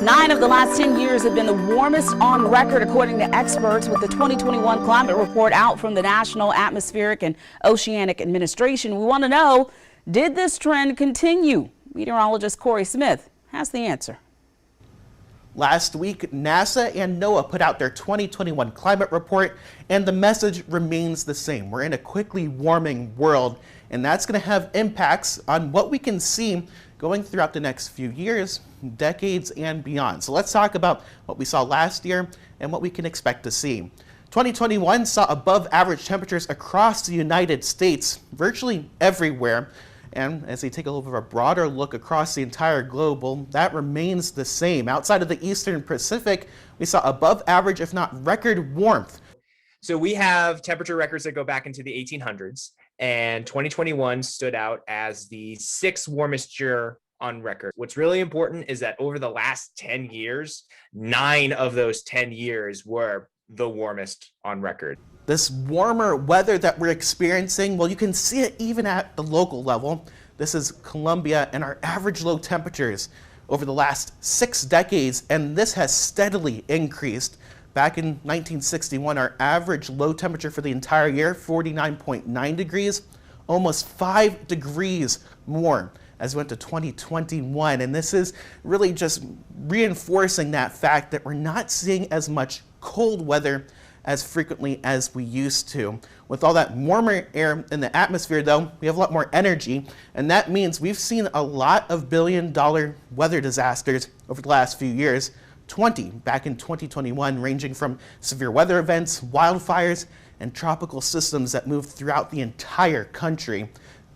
9 of the last 10 years have been the warmest on record, according to experts, with the 2021 climate report out from the National Atmospheric and Oceanic Administration. We want to know, did this trend continue? Meteorologist Corey Smith has the answer. Last week, NASA and NOAA put out their 2021 climate report, and the message remains the same. We're in a quickly warming world, and that's going to have impacts on what we can see going throughout the next few years, decades, and beyond. So let's talk about what we saw last year and what we can expect to see. 2021 saw above average temperatures across the United States, virtually everywhere. And as we take a little bit of a broader look across the entire globe, well, that remains the same. Outside of the Eastern Pacific, we saw above average, if not record warmth. So we have temperature records that go back into the 1800s, and 2021 stood out as the 6th warmest year on record. What's really important is that over the last 10 years, 9 of those 10 years were the warmest on record. This warmer weather that we're experiencing, well, you can see it even at the local level. This is Colombia and our average low temperatures over the last 6 decades, and this has steadily increased. Back in 1961, our average low temperature for the entire year, 49.9 degrees, almost 5 degrees more as we went to 2021. And this is really just reinforcing that fact that we're not seeing as much cold weather as frequently as we used to. With all that warmer air in the atmosphere, though, we have a lot more energy, and that means we've seen a lot of billion-dollar weather disasters over the last few years. 20 back in 2021, ranging from severe weather events, wildfires, and tropical systems that moved throughout the entire country. A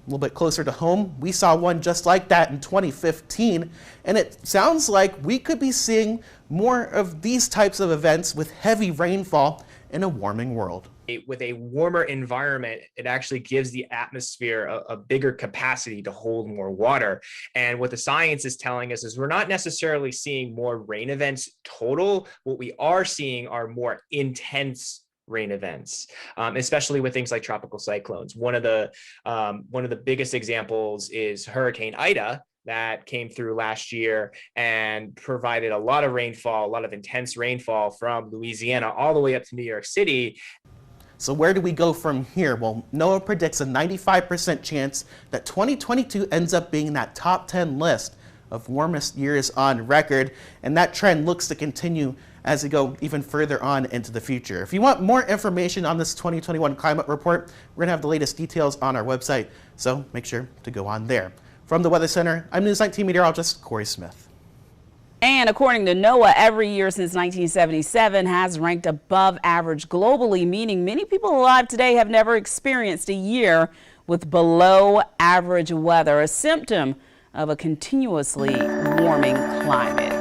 little bit closer to home, we saw one just like that in 2015, and it sounds like we could be seeing more of these types of events with heavy rainfall in a warming world. With a warmer environment, it actually gives the atmosphere a bigger capacity to hold more water. And what the science is telling us is we're not necessarily seeing more rain events total. What we are seeing are more intense rain events, especially with things like tropical cyclones. One of the biggest examples is Hurricane Ida, that came through last year and provided a lot of rainfall, a lot of intense rainfall from Louisiana all the way up to New York City. So where do we go from here? Well, NOAA predicts a 95% chance that 2022 ends up being in that top 10 list of warmest years on record, and that trend looks to continue as we go even further on into the future. If you want more information on this 2021 climate report, we're gonna have the latest details on our website, so make sure to go on there. From the Weather Center, I'm News 19 meteorologist Corey Smith. And according to NOAA, every year since 1977 has ranked above average globally, meaning many people alive today have never experienced a year with below average weather, a symptom of a continuously warming climate.